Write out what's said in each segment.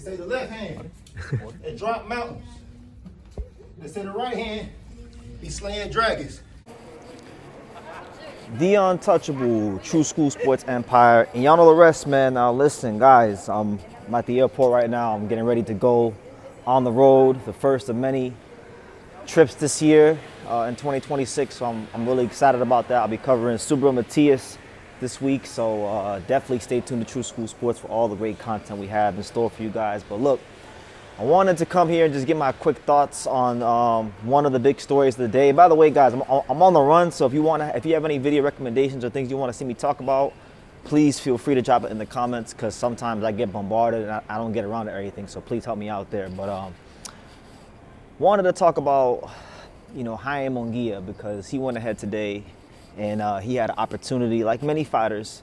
They say the left hand, it drop mountains. They say the right hand, be slaying dragons. The untouchable True School Sports Empire. And y'all know the rest, man. Now listen, guys, I'm at the airport right now. I'm getting ready to go on the road, the first of many trips this year in 2026. So I'm really excited about that. I'll be covering Subaru Matias this week. So definitely stay tuned to True School Sports for all the great content we have in store for you guys. But look, I wanted to come here and just get my quick thoughts on one of the big stories of the day. By the way, guys, I'm on the run, so if you have any video recommendations or things you want to see me talk about, please feel free to drop it in the comments, because sometimes I get bombarded and I don't get around to everything. So please help me out there. But wanted to talk about Jaime Munguia, because he went ahead today and he had an opportunity, like many fighters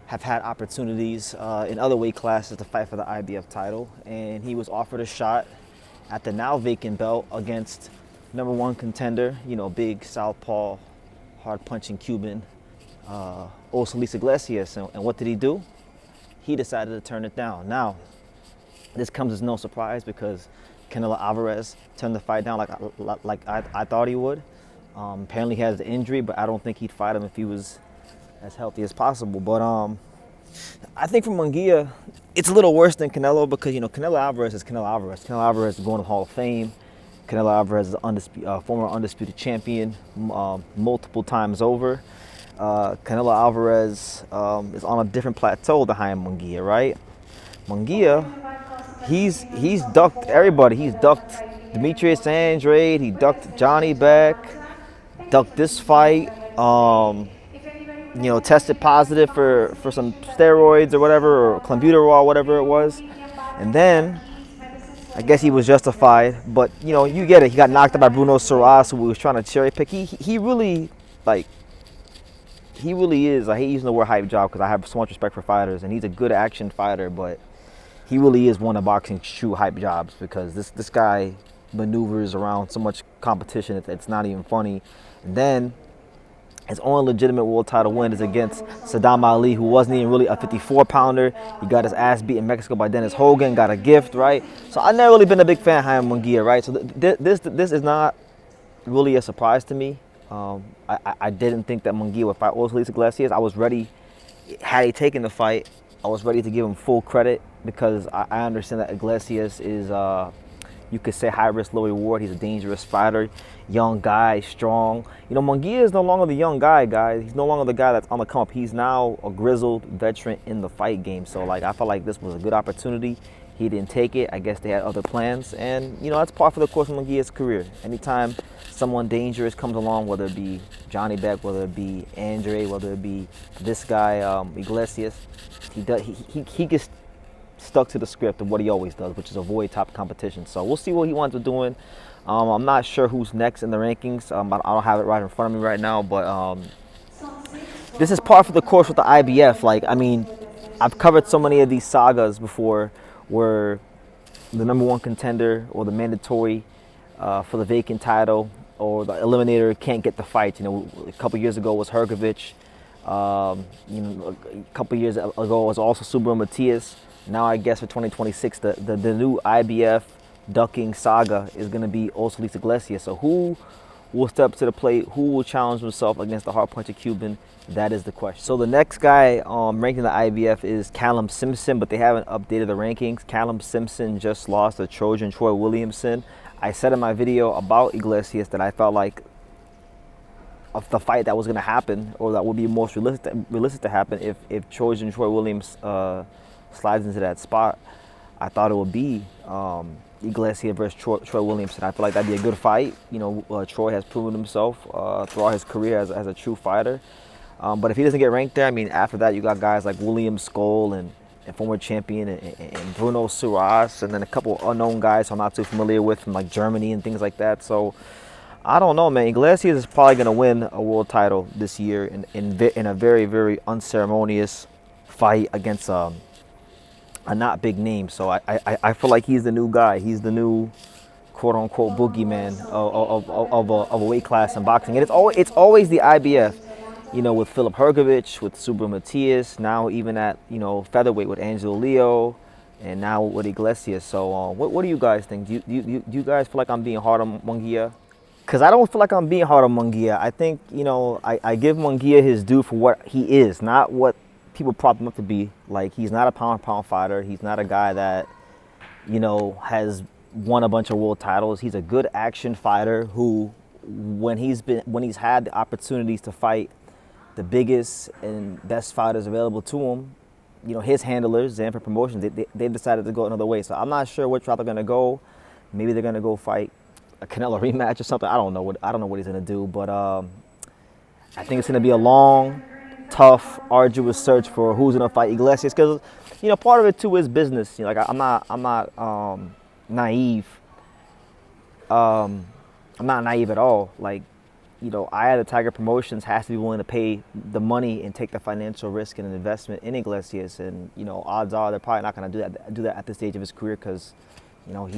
have had opportunities in other weight classes to fight for the IBF title, and he was offered a shot at the now vacant belt against #1 contender, big southpaw, hard-punching Cuban, Oselys Iglesias. And what did he do? He decided to turn it down. Now, this comes as no surprise, because Canelo Alvarez turned the fight down like I thought he would. Apparently he has an injury, but I don't think he'd fight him if he was as healthy as possible. But I think for Munguia, it's a little worse than Canelo, because Canelo Alvarez is Canelo Alvarez. Canelo Alvarez is going to the Hall of Fame. Canelo Alvarez is former undisputed champion multiple times over. Canelo Alvarez is on a different plateau than Jaime Munguia, right? Munguia, he's ducked everybody. He's ducked Demetrius Andrade. He ducked Johnny Beck. Ducked this fight. Tested positive for some steroids or whatever, or clenbuterol, whatever it was. And then, I guess he was justified. But, you get it. He got knocked out by Bruno Soares, who was trying to cherry pick. He really is. I hate using the word hype job, because I have so much respect for fighters. And he's a good action fighter, but he really is one of boxing's true hype jobs, because this guy maneuvers around so much competition. It's not even funny. And then, his only legitimate world title win is against Saddam Ali, who wasn't even really a 54-pounder. He got his ass beat in Mexico by Dennis Hogan, got a gift, right? So I've never really been a big fan of Jaime Munguia, right? So this is not really a surprise to me. I didn't think that Munguia would fight Oselys Iglesias. I was ready, had he taken the fight, I was ready to give him full credit, because I understand that Iglesias is, you could say, high risk, low reward. He's a dangerous fighter, young guy, strong. Munguia is no longer the young guy, guys. He's no longer the guy that's on the come up. He's now a grizzled veteran in the fight game. So, I felt like this was a good opportunity. He didn't take it. I guess they had other plans. And, that's part of the course of Munguia's career. Anytime someone dangerous comes along, whether it be Johnny Beck, whether it be Andre, whether it be this guy, Iglesias, he gets stuck to the script of what he always does, which is avoid top competition. So we'll see what he winds up doing. I'm not sure who's next in the rankings. I don't have it right in front of me right now, but this is par for the course with the IBF. I've covered so many of these sagas before, where the #1 contender or the mandatory for the vacant title or the eliminator can't get the fight. A couple years ago was Hrgovic. A couple years ago was also Subaru Matias. Now I guess for 2026, the new IBF ducking saga is going to be Oselys Iglesias. So who will step to the plate? Who will challenge himself against the hard-puncher Cuban? That is the question. So the next guy ranking the IBF is Callum Simpson, but they haven't updated the rankings. Callum Simpson just lost to Trojan Troy Williamson. I said in my video about Iglesias that I felt like of the fight that was going to happen, or that would be most realistic to happen if Trojan Troy Williams slides into that spot. I thought it would be Iglesias versus Troy Williamson. I feel like that'd be a good fight. Troy has proven himself throughout his career as a true fighter. But if he doesn't get ranked there, after that you got guys like William Skoll and former champion and Bruno Soares, and then a couple unknown guys I'm not too familiar with from Germany and things like that. So I don't know, man. Iglesias is probably going to win a world title this year in a very, very unceremonious fight against a not big name. So I feel like he's the new guy. He's the new quote-unquote boogeyman of a weight class in boxing. And it's always the IBF, with Filip Hrgovic, with Subaru Matias, now even at, featherweight with Angelo Leo, and now with Iglesias. So what do you guys think? Do you guys feel like I'm being hard on Munguia? Because I don't feel like I'm being hard on Munguia. I think, you know, I give Munguia his due for what he is, not what people prop him up to be. Like, he's not a pound-for-pound fighter. He's not a guy that, you know, has won a bunch of world titles. He's a good action fighter who, when he's had the opportunities to fight the biggest and best fighters available to him, you know, his handlers, Zanford Promotions, they've decided to go another way. So I'm not sure which route they're going to go. Maybe they're going to go fight a Canelo rematch or something. I don't know what he's gonna do, but I think it's gonna be a long, tough, arduous search for who's gonna fight Iglesias. Because, you know, part of it too is business. You know, like I'm not naive. I'm not naive at all. Like, you know, the Tiger Promotions has to be willing to pay the money and take the financial risk and an investment in Iglesias. And, you know, odds are they're probably not gonna do that at this stage of his career, because, you know,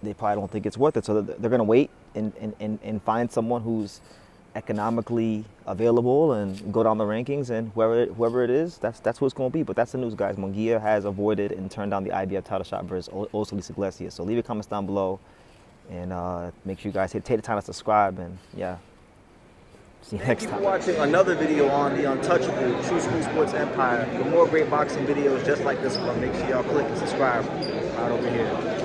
they probably don't think it's worth it. So they're going to wait and find someone who's economically available and go down the rankings, and whoever it is, that's who it's going to be. But that's the news, guys. Munguia has avoided and turned down the IBF title shot versus Oselys Iglesias. So leave your comments down below, and make sure you guys take the time to subscribe, and yeah. See you next time. Thank you for watching another video on the untouchable True School Sports Empire. For more great boxing videos just like this one, make sure y'all click and subscribe right over here.